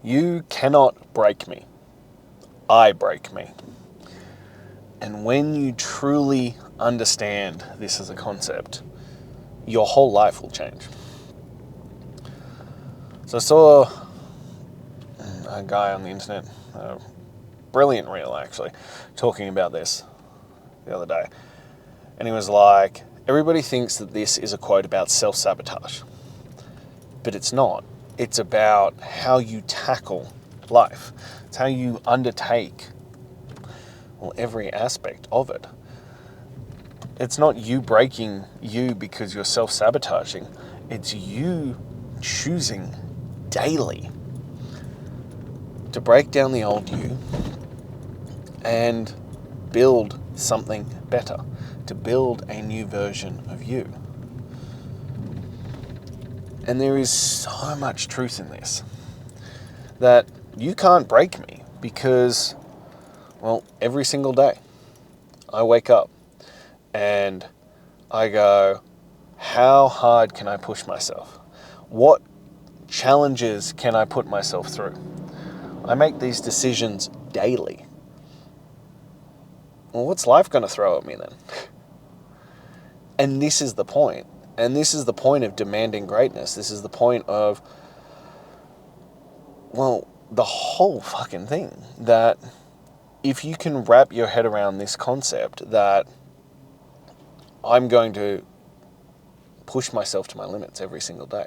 You cannot break me. I break me. And when you truly understand this as a concept, your whole life will change. So I saw a guy on the internet, a brilliant reel actually, talking about this the other day. And he was like, everybody thinks that this is a quote about self-sabotage. But it's not. It's about how you tackle life. It's how you undertake, well, every aspect of it. It's not you breaking you because you're self-sabotaging. It's you choosing daily to break down the old you and build something better, to build a new version of you. And there is so much truth in this, that you can't break me because, well, every single day I wake up and I go, how hard can I push myself? What challenges can I put myself through? I make these decisions daily. Well, what's life going to throw at me then? And this is the point. And this is the point of demanding greatness. This is the point of, well, the whole fucking thing. That if you can wrap your head around this concept that I'm going to push myself to my limits every single day.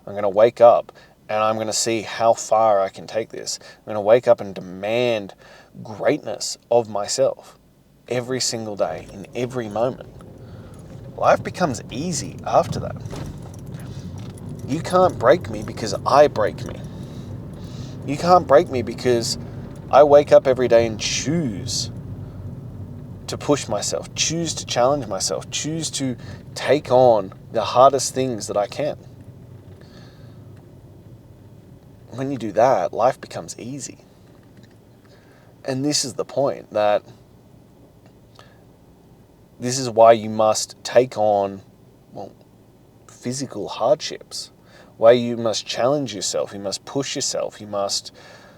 I'm going to wake up and I'm going to see how far I can take this. I'm going to wake up and demand greatness of myself every single day, in every moment. Life becomes easy after that. You can't break me because I break me. You can't break me because I wake up every day and choose to push myself, choose to challenge myself, choose to take on the hardest things that I can. When you do that, life becomes easy. And this is the point, that this is why you must take on, well, physical hardships, why you must challenge yourself, you must push yourself, you must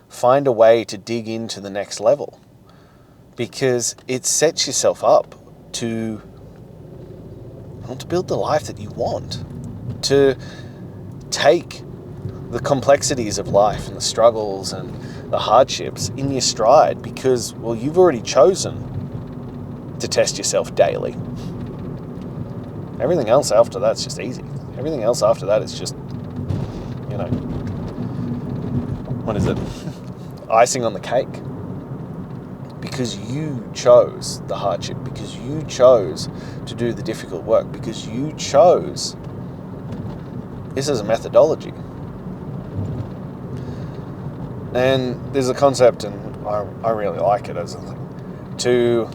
find a way to dig into the next level, because it sets yourself up to build the life that you want, to take the complexities of life and the struggles and the hardships in your stride, because, well, you've already chosen to test yourself daily. Everything else after that's just easy. Everything else after that is just, what is it? Icing on the cake. Because you chose the hardship, because you chose to do the difficult work, because you chose this as a methodology. And there's a concept, and I really like it, as a thing, to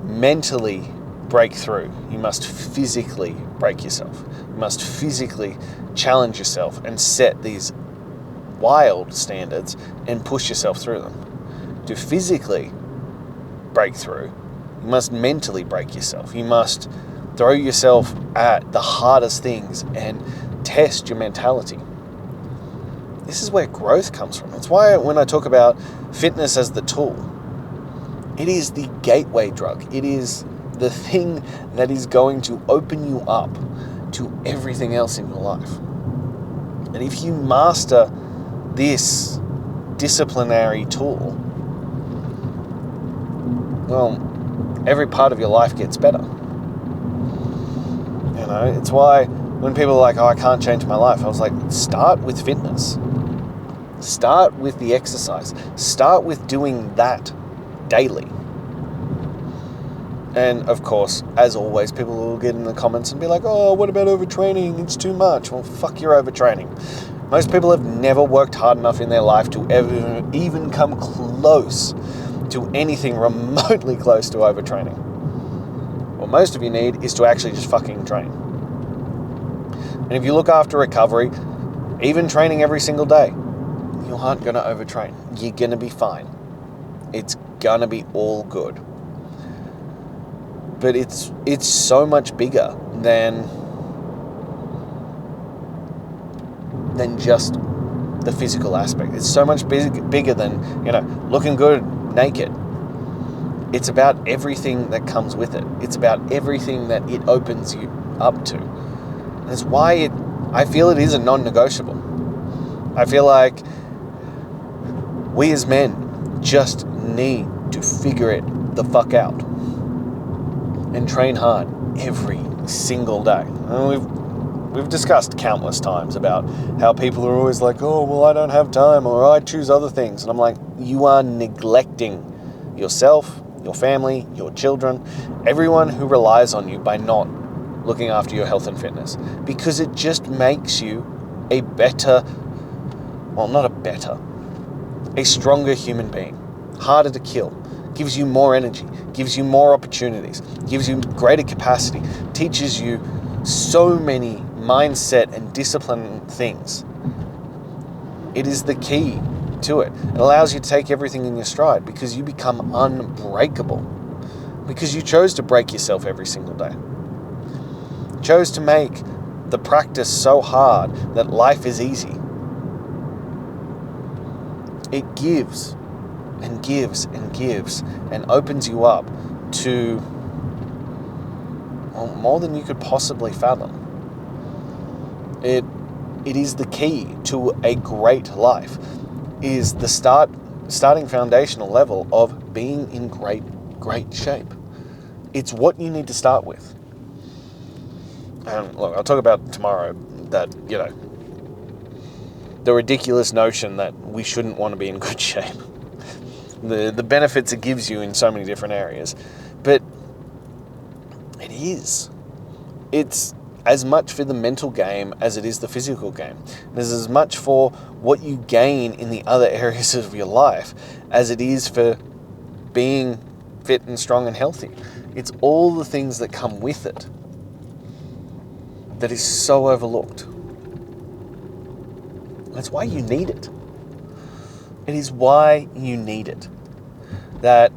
mentally break through. You must physically break yourself. You must physically challenge yourself and set these wild standards and push yourself through them. To physically break through, you must mentally break yourself. You must throw yourself at the hardest things and test your mentality. This is where growth comes from. That's why when I talk about fitness as the tool, it is the gateway drug. It is the thing that is going to open you up to everything else in your life. And if you master this disciplinary tool, well, every part of your life gets better. It's why when people are like, oh, I can't change my life, I was like, start with fitness. Start with the exercise. Start with doing that daily. And of course, as always, people will get in the comments and be like, oh, what about overtraining? It's too much. Well, fuck your overtraining. Most people have never worked hard enough in their life to ever even come close to anything remotely close to overtraining. What most of you need is to actually just fucking train. And if you look after recovery, even training every single day, you aren't going to overtrain. You're going to be fine. It's going to be all good. But it's so much bigger than just the physical aspect. It's so much bigger than, looking good naked. It's about everything that comes with it. It's about everything that it opens you up to. And that's why I feel it is a non-negotiable. I feel like we as men just need to figure it the fuck out and train hard every single day. And we've discussed countless times about how people are always like, oh, well, I don't have time, or I choose other things. And I'm like, you are neglecting yourself, your family, your children, everyone who relies on you by not looking after your health and fitness, because it just makes you a stronger human being, harder to kill, gives you more energy, gives you more opportunities, gives you greater capacity, teaches you so many mindset and discipline things. It is the key to it. It allows you to take everything in your stride because you become unbreakable. Because you chose to break yourself every single day. You chose to make the practice so hard that life is easy. It gives and gives and gives and opens you up to more than you could possibly fathom. It is the key to a great life. Is the starting foundational level of being in great shape. It's what you need to start with. And look, I'll talk about tomorrow that, the ridiculous notion that we shouldn't want to be in good shape. The benefits it gives you in so many different areas. But it is. It's as much for the mental game as it is the physical game. There's as much for what you gain in the other areas of your life as it is for being fit and strong and healthy. It's all the things that come with it that is so overlooked. That's why you need it. It is why you need it. That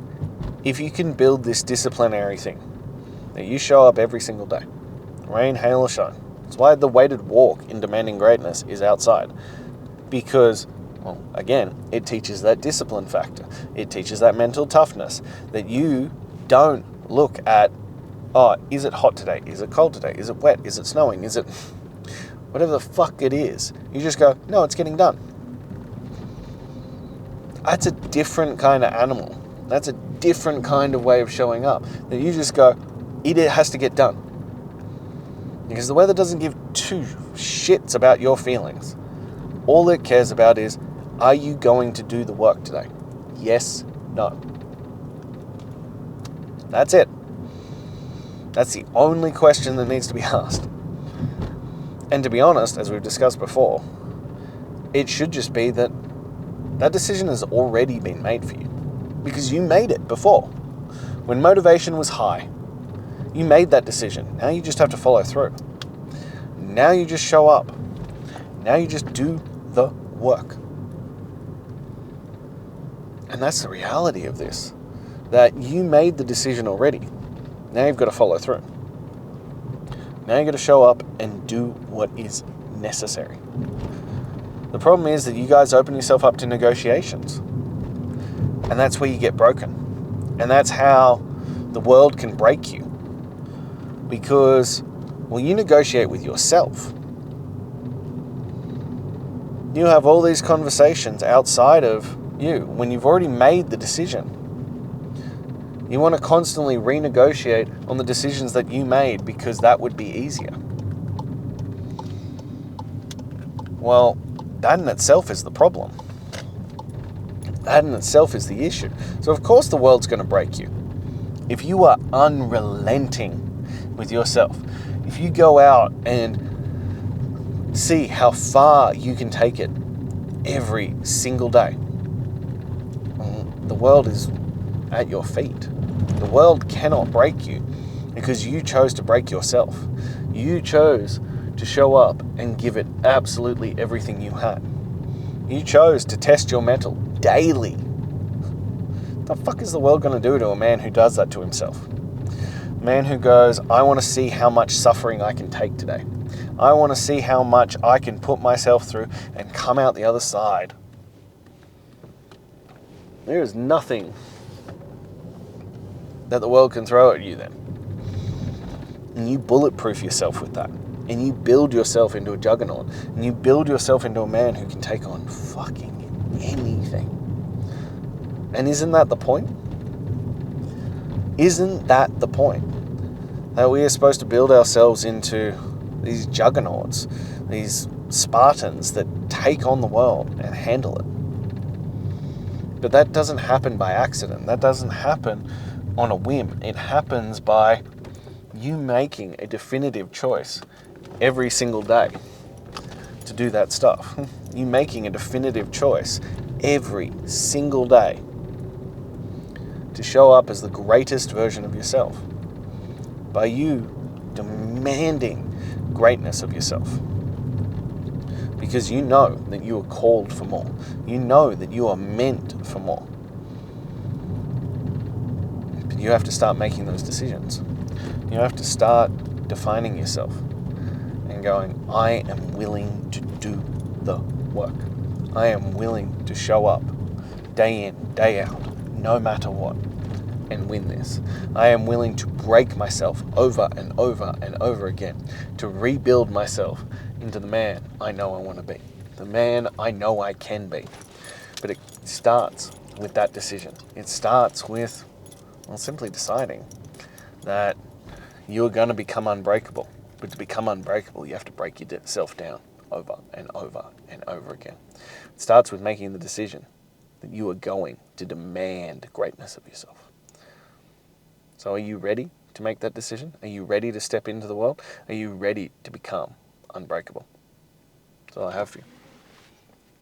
if you can build this disciplinary thing, that you show up every single day, rain, hail, or shine. That's why the weighted walk in demanding greatness is outside. Because, well, again, it teaches that discipline factor. It teaches that mental toughness. That you don't look at, oh, is it hot today? Is it cold today? Is it wet? Is it snowing? Is it whatever the fuck it is? You just go, no, it's getting done. That's a different kind of animal. That's a different kind of way of showing up. That you just go, it has to get done. Because the weather doesn't give two shits about your feelings. All it cares about is, are you going to do the work today? Yes, no. That's it. That's the only question that needs to be asked. And to be honest, as we've discussed before, it should just be that decision has already been made for you. Because you made it before. When motivation was high, you made that decision. Now you just have to follow through. Now you just show up. Now you just do the work. And that's the reality of this. That you made the decision already. Now you've got to follow through. Now you've got to show up and do what is necessary. The problem is that you guys open yourself up to negotiations. And that's where you get broken. And that's how the world can break you. Because, well, you negotiate with yourself. You have all these conversations outside of you when you've already made the decision. You want to constantly renegotiate on the decisions that you made because that would be easier. Well, that in itself is the problem. That in itself is the issue. So of course the world's going to break you. If you are unrelenting with yourself, if you go out and see how far you can take it every single day, the world is at your feet. The world cannot break you because you chose to break yourself. You chose to show up and give it absolutely everything you had. You chose to test your mental daily. What the fuck is the world going to do to a man who does that to himself? A man who goes, I want to see how much suffering I can take today. I want to see how much I can put myself through and come out the other side. There is nothing that the world can throw at you then. And you bulletproof yourself with that. And you build yourself into a juggernaut. And you build yourself into a man who can take on fucking anything. And isn't that the point? Isn't that the point? That we are supposed to build ourselves into these juggernauts, these Spartans that take on the world and handle it. But that doesn't happen by accident. That doesn't happen on a whim. It happens by you making a definitive choice every single day to do that stuff. You making a definitive choice every single day to show up as the greatest version of yourself. By you demanding greatness of yourself. Because you know that you are called for more. You know that you are meant for more. But you have to start making those decisions. You have to start defining yourself and going, I am willing to do the work. I am willing to show up day in, day out, no matter what, and win this. I am willing to break myself over and over and over again to rebuild myself into the man I know I want to be, the man I know I can be. But it starts with that decision. It starts with, well, simply deciding that you're going to become unbreakable. But to become unbreakable, you have to break yourself down over and over and over again. It starts with making the decision that you are going to demand greatness of yourself. So are you ready to make that decision? Are you ready to step into the world? Are you ready to become unbreakable? That's all I have for you.